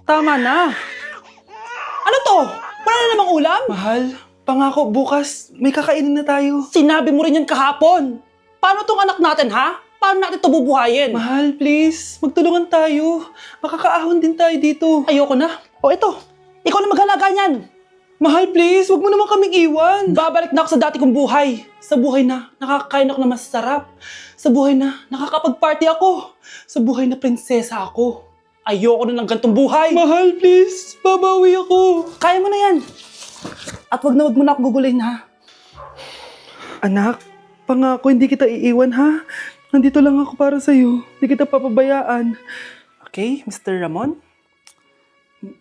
tama na. Ano to? Wala na namang ulam? Mahal, pangako bukas may kakainin na tayo. Sinabi mo rin yan kahapon. Paano tong anak natin, ha? Paano natin ito bubuhayin? Mahal, please, magtulungan tayo. Makakaahon din tayo dito. Ayoko na. O ito, ikaw na maghalaga niyan. Mahal, please, wag mo naman kaming iwan. Babalik na ako sa dati kong buhay. Sa buhay na nakakain ako na masarap. Sa buhay na nakakapag-party ako. Sa buhay na prinsesa ako. Ayoko na ng gantong buhay. Mahal, please, babawi ako. Kaya mo na yan. At wag na ako gugulin, ha? Anak, pangako hindi kita iiwan ha. Nandito lang ako para sa'yo. Hindi kita papabayaan. Okay, Mr. Ramon?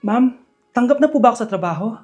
Ma'am, tanggap na po ba ako sa trabaho?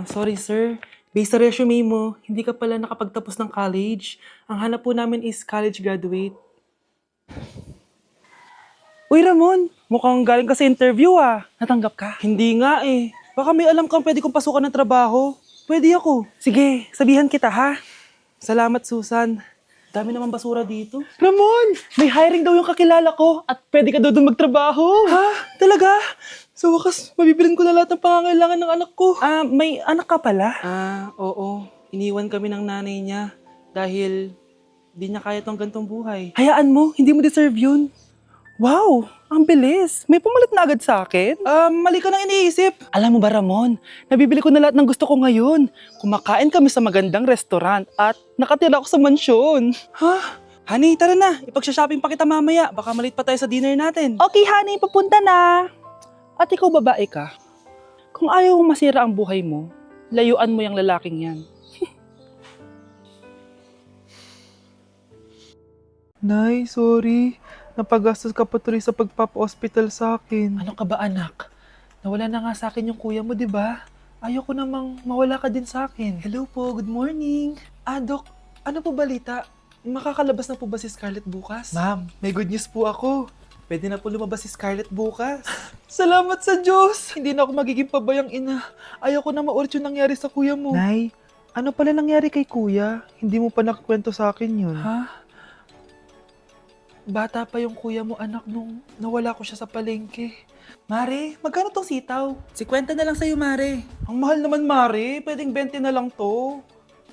Sorry sir. Based sa resume mo, hindi ka pala nakapagtapos ng college. Ang hanap po namin is college graduate. Uy Ramon, mukhang galing ka sa interview ah. Natanggap ka? Hindi nga eh. Baka may alam kang pwede kong pasukan ng trabaho. Pwede ako. Sige, sabihan kita ha. Salamat Susan. Dami naman basura dito. Ramon! May hiring daw yung kakilala ko at pwede ka daw doon magtrabaho. Ha? Talaga? Sa wakas, mabibilin ko na lahat ng pangangailangan ng anak ko. May anak ka pala? Oo. Iniwan kami ng nanay niya dahil di niya kaya tong gantong buhay. Hayaan mo, hindi mo deserve yun. Wow, ang bilis. May pumalit na agad sa akin. Mali ka nang iniisip. Alam mo ba Ramon, nabibili ko na lahat ng gusto ko ngayon. Kumakain kami sa magandang restaurant at nakatira ako sa mansyon. Ha? Honey, tara na. Ipag-shopping pa kita mamaya. Baka malit pa tayo sa dinner natin. Okay honey, papunta na. At ikaw babae ka. Kung ayaw mong masira ang buhay mo, layuan mo yung lalaking yan. Nay, sorry. Napagastos ka pa tuloy sa pagpapa-hospital sa akin. Ano ka ba anak? Nawala na nga sa akin yung kuya mo, di ba? Ayoko namang mawala ka din sa akin. Hello po, good morning. Dok, ano po balita? Makakalabas na po ba si Scarlett bukas? Ma'am, may good news po ako. Pwede na po lumabas si Scarlett bukas. Salamat sa Diyos! Hindi na ako magiging pabayang ina. Ayoko na maulit yung nangyari sa kuya mo. Nay, ano pala nangyari kay kuya? Hindi mo pa nakakwento sa akin yun. Ha? Bata pa yung kuya mo anak nung nawala ko siya sa palengke. Mare, magkano tong sitaw? 50 na lang sa'yo, Mare. Ang mahal naman, Mare. Pwedeng 20 na lang to.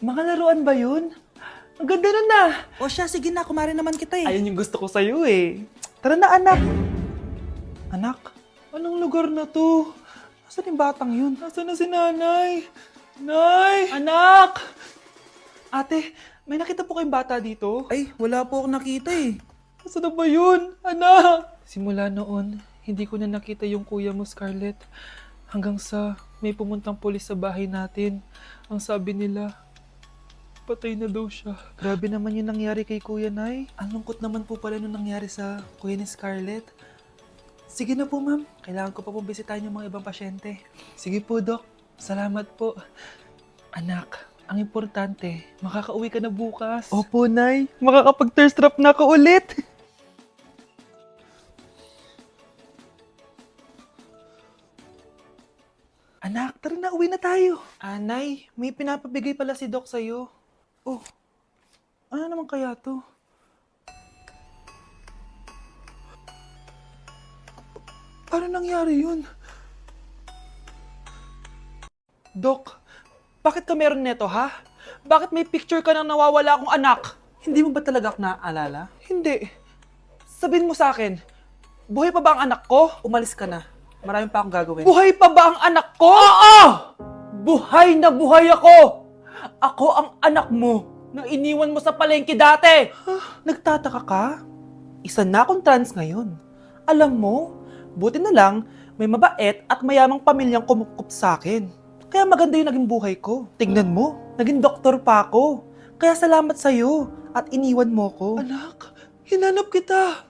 Mga laruan ba yun? Ang ganda nun na. O siya, sige na, kumare naman kita eh. Ayun yung gusto ko sa'yo eh. Tara na, anak. Anak, anong lugar na to? Nasaan yung batang yun? Nasaan na si nanay? Nay! Anak! Ate, may nakita po kayong bata dito? Ay, wala po akong nakita eh. Nasaan na ba yun? Anak! Simula noon, hindi ko na nakita yung kuya mo, Scarlett. Hanggang sa may pumuntang pulis sa bahay natin. Ang sabi nila, patay na daw siya. Grabe naman yung nangyari kay Kuya Nay. Ang lungkot naman po pala nung nangyari sa kuya ni Scarlett. Sige na po ma'am, kailangan ko pa po bisitahin yung mga ibang pasyente. Sige po Dok, salamat po. Anak, ang importante, makakauwi ka na bukas. Opo Nay, makakapag-thirst trap na ako ulit. Anak, tara na, uwi na tayo. Nay, may pinapabigay pala si Doc sa'yo. Oh, ano naman kaya to? Paano nangyari yun? Doc, bakit ka meron neto ha? Bakit may picture ka ng nawawala akong anak? Hindi mo ba talaga ako naaalala? Hindi. Sabihin mo sa akin, buhay pa ba ang anak ko? Umalis ka na. Marami pa akong gagawin. Buhay pa ba ang anak ko? Oo! Buhay na buhay ako! Ako ang anak mo na iniwan mo sa palengke dati! Nagtataka ka? Isa na akong trans ngayon. Alam mo, buti na lang may mabait at mayamang pamilyang kumukup sa akin. Kaya maganda yung naging buhay ko. Tignan mo, naging doktor pa ako. Kaya salamat sa'yo at iniwan mo ko. Anak, hinanap kita.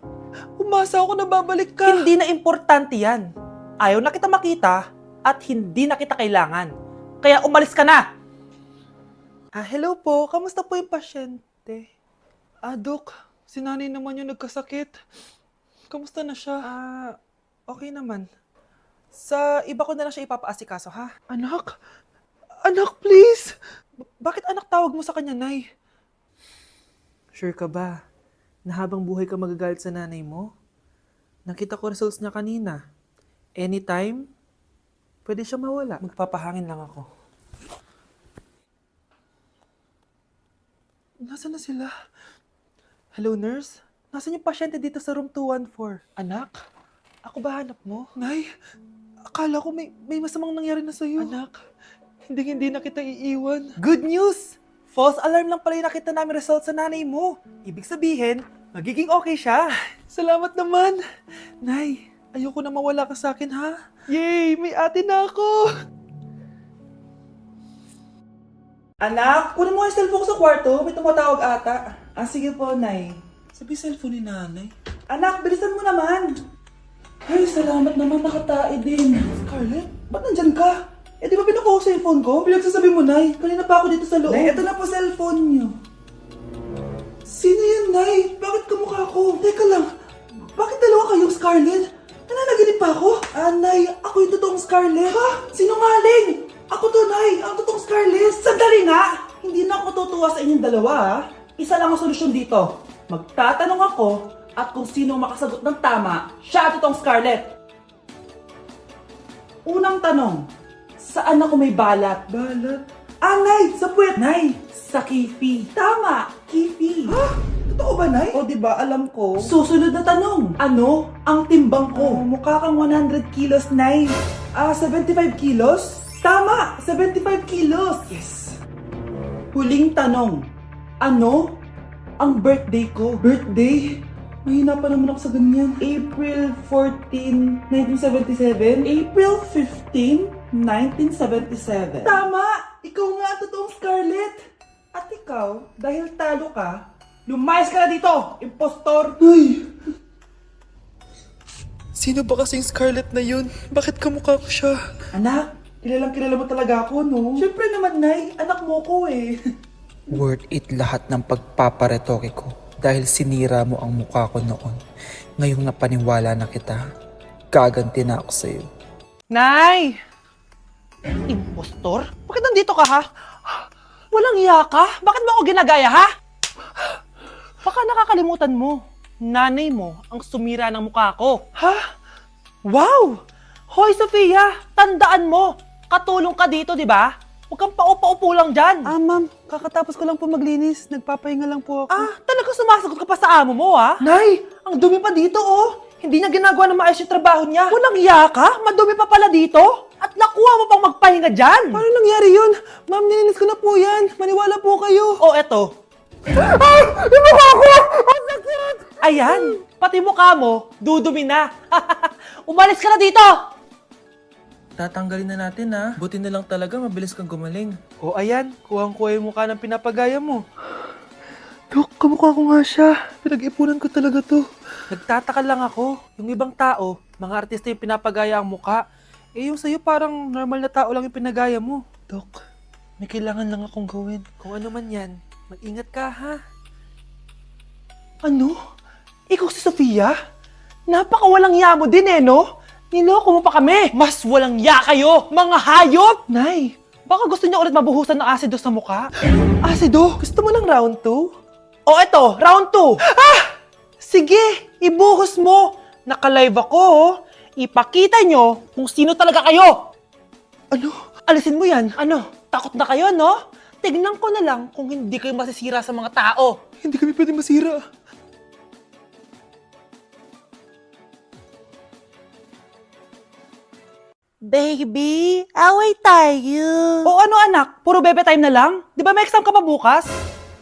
Umasa ako na babalik ka. Hindi na importante yan. Ayaw na kita makita at hindi na kita kailangan. Kaya umalis ka na! Hello po. Kamusta po yung pasyente? Dok, si nanay naman yung nagkasakit. Kamusta na siya? Okay naman. Sa iba ko na lang siya ipapaasikaso, ha? Anak? Anak, please! Bakit anak tawag mo sa kanya, Nay? Sure ka ba na habang buhay ka magagalit sa nanay mo? Nakita ko results niya kanina. Anytime, pwede siya mawala. Magpapahangin lang ako. Nasaan na sila? Hello, nurse? Nasaan yung pasyente dito sa room 214? Anak? Ako ba hanap mo? Nay, akala ko may masamang nangyari na sa'yo. Anak, hindi na kita iiwan. Good news! False alarm lang pala yung nakita namin result sa nanay mo. Ibig sabihin, magiging okay siya. Salamat naman. Nay, ayoko na mawala ka sa akin, ha? Yay! May ate na ako! Anak, kunin mo yung cellphone ko sa kwarto. May tumatawag ata. Ah, sige po, Nay. Sabi cellphone ni nanay. Anak, bilisan mo naman. Ay, salamat naman, nakatae din. Scarlett? Ba't nandyan ka? Eh, di ba pinukuha ko sa cellphone ko? Pinagsasabi mo, Nay. Kanina pa ako dito sa loob. Nay, ito na po cellphone niyo. Sino yan, Nay? Bakit kamukha ko? Teka lang. Bakit dalawa kayong Scarlett? Nananaginip pa ako? Ah, Nay, ako yung totoong Scarlett. Ha? Sinungaling! Ako to, Nay. Ang totoong Scarlett. Sandali nga! Hindi na ako tutuwa sa inyong dalawa, ha? Isa lang ang solusyon dito. Magtatanong ako at kung sino makasagot ng tama, siya ang totoong Scarlett. Unang tanong, saan ako may balat? Balat? Ah, Nay! Sa puwet! Nay! Sa kifi. Tama! Kifi. Ha? Totoo ba, Nay? O, diba? Alam ko. Susunod na tanong. Ano ang timbang ko? Mukha kang 100 kilos, Nay. Ah, 75 kilos? Tama! 75 kilos! Yes! Huling tanong. Ano ang birthday ko? Birthday? Mahina pa naman ako sa ganyan. April 14, 1977? April 15, 1977. Tama! Ikaw nga ang totoong Scarlett! At ikaw, dahil talo ka, lumayas ka na dito, impostor! Ay! Sino ba kasing Scarlett na yun? Bakit kamukha ko siya? Anak, kilala mo talaga ako, no? Siyempre naman, Nay. Anak mo ko eh. Worth it lahat ng pagpaparetoke ko dahil sinira mo ang mukha ko noon. Ngayong napaniwala na kita, gaganti na ako sa'yo. Nay! Impostor? Bakit nandito ka, ha? Walang iya ka? Bakit mo ako ginagaya, ha? Baka nakakalimutan mo. Nanay mo ang sumira ng mukha ko. Ha? Wow! Hoy, Sofia! Tandaan mo! Katulong ka dito, di ba? Huwag kang paupa-upo lang dyan. Ah, ma'am. Kakatapos ko lang po maglinis. Nagpapahinga lang po ako. Talaga sumasagot ka pa sa amo mo, ha? Nay! Ang dumi pa dito, oh! Hindi niya ginagawa ng maayos yung trabaho niya. Walang iya ka? Madumi pa pala dito? At nakuha mo pang magpahinga dyan? Paano nangyari yun? Ma'am, nilinis ko na po yan. Maniwala po kayo. O, eto. Yung mukha ko! Ang sakit! Ayan, pati mukha mo, dudumi na. Umalis ka na dito! Tatanggalin na natin ha. Buti na lang talaga mabilis kang gumaling. O, ayan, kuhang-kuha yung mukha ng pinapagaya mo. Dok, kamukha ko nga siya. Pinag-ipunan ko talaga to. Nagtataka lang ako. Yung ibang tao, mga artista yung pinapagaya ang mukha. Eh, yung sa'yo parang normal na tao lang yung pinagaya mo. Dok, may kailangan lang akong gawin. Kung ano man yan, mag-ingat ka, ha? Ano? Ikaw si Sofia? Napakawalang ya mo din eh, no? Niloko mo pa kami! Mas walang ya kayo, mga hayop! Nay, baka gusto niyo ulit mabuhusan ng asido sa mukha? Asido? Gusto mo ng round 2? O eto, round 2! Ah! Sige, ibuhos mo! Naka-live ako, oh. Ipakita nyo kung sino talaga kayo! Ano? Alisin mo yan. Ano? Takot na kayo, no? Tignan ko na lang kung hindi kayo masisira sa mga tao. Hindi kami pwede masira. Baby, away tayo. O ano anak, puro bebe time na lang? Di ba may exam ka pa bukas?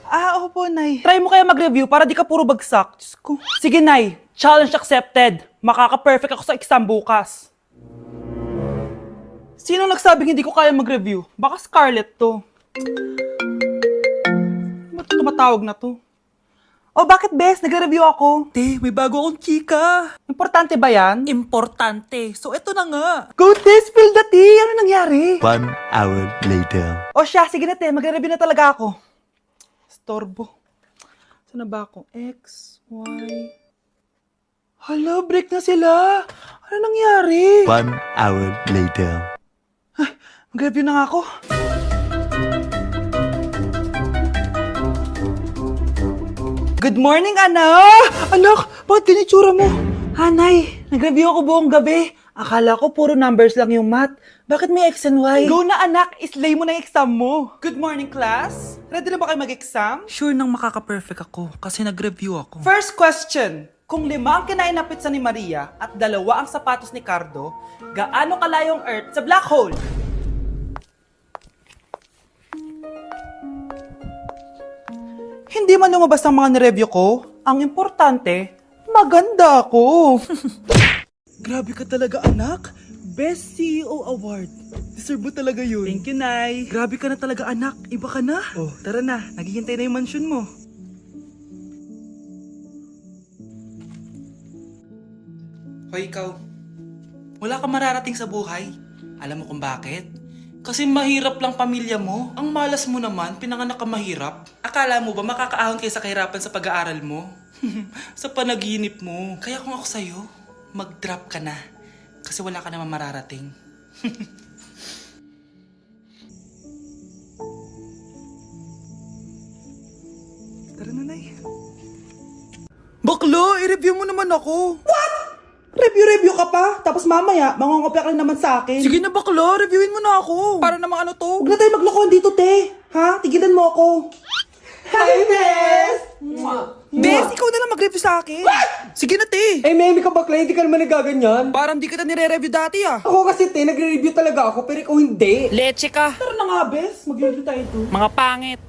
Ah, opo, Nay. Try mo kaya mag-review para di ka puro bagsak. Diyos ko. Sige, Nay. Challenge accepted. Makaka-perfect ako sa exam bukas. Sino nagsabing hindi ko kaya mag-review? Baka Scarlett to. Ba't tumatawag na to? Oh, bakit, Bes? Nagre-review ako. Te, may bago akong chika. Importante ba yan? Importante. So, eto na nga. Go, Te! Spill the tea! Ano nangyari? 1 hour later. O siya, sige na, Te. Magre-review na talaga ako. Storbo. Saan na ba ako? X, Y... Hala, break na sila. Ano nangyari? 1 hour later. Mag-review na nga ako. Good morning, anak! Anak, bakit ganyan itsura mo? Hanay, nag-review ako buong gabi. Akala ko puro numbers lang yung math. Bakit may X and Y? Go na anak, islay mo na yung exam mo. Good morning class. Ready na ba kayo mag-exam? Sure nang makaka-perfect ako kasi nag-review ako. First question. Kung 5 ang kinain na pizza ni Maria at 2 ang sapatos ni Cardo, gaano kalayo ang Earth sa black hole? Hindi man lumabas ang mga nireview ko, ang importante, maganda ako. Grabe ka talaga, anak. Best CEO Award. Deserve mo talaga yun. Thank you, Nay. Grabe ka na talaga, anak. Iba ka na. Oh, tara na. Naghihintay na yung mansion mo. Hoy, ikaw. Wala ka mararating sa buhay. Alam mo kung bakit? Kasi mahirap lang pamilya mo. Ang malas mo naman, pinanganak ka mahirap. Akala mo ba makakaahon kayo sa kahirapan sa pag-aaral mo? Sa panaginip mo. Kaya kung ako sa'yo, mag-drop ka na. Kasi wala ka naman mararating. Tara na, Nay. Baklo, i-review mo naman ako. What? Review ka pa? Tapos mamaya, mangungopia ka naman sa akin. Sige na baklo, reviewin mo na ako. Para namang ano to? Huwag na tayo maglokohan dito, te. Ha? Tigilan mo ako. Hi, Bes! Bes, ikaw na lang mag-review sa akin. What? Sige na, te. Eh, Memi ka bakla, hindi ka naman nagaganyan. Parang di kita nire-review dati ah. Ako kasi, te, nagre-review talaga ako, pero ikaw hindi. Leche ka. Tara na nga, Bes. Mag-review tayo to. Mga pangit.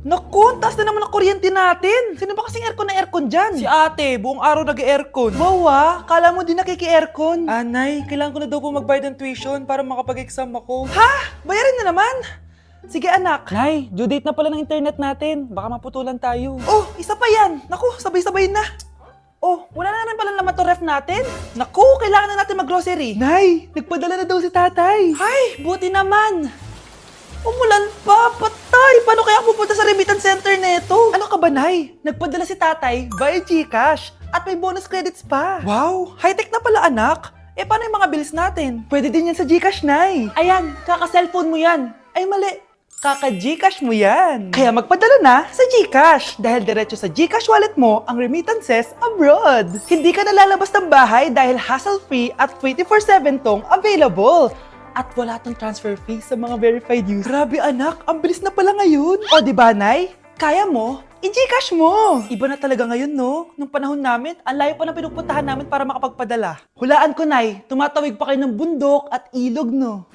Naku, taas na naman ang kuryente natin. Sino ba kasing aircon dyan? Si ate, buong araw nag-aircon. Wow ah, kala mo di nakiki-aircon. Anay, kailangan ko na daw po magbayad ng tuition para makapag-exam ako. Ha? Bayarin na naman? Sige anak. Nay, due date na pala ng internet natin. Baka maputulan tayo. Oh, isa pa yan. Naku, sabay-sabay na. Oh, wala na naman pala naman to ref natin. Naku, kailangan na natin mag-grocery. Nay, nagpadala na daw si tatay. Ay, buti naman. Umulan pa, patay! Paano kaya ako pupunta sa remittance center neto? Ano ka ba, Nay? Nagpadala si tatay via GCash at may bonus credits pa. Wow! High-tech na pala, anak. Eh, paano yung mga bills natin? Pwede din yan sa GCash, Nay. Ayan, kaka-cellphone mo yan. Ay, mali. Kaka-GCash mo yan. Kaya magpadala na sa GCash dahil diretso sa GCash wallet mo ang remittances abroad. Hindi ka nalalabas ng bahay dahil hassle-free at 24/7 tong available. At wala tong transfer fee sa mga verified users. Grabe anak, ang bilis na pala ngayon. O di ba, Nay? Kaya mo? I-Gcash mo! Iba na talaga ngayon, no? Nung panahon namin, ang layo pa ng pinupuntahan namin para makapagpadala. Hulaan ko, Nay, tumatawid pa kayo ng bundok at ilog, no?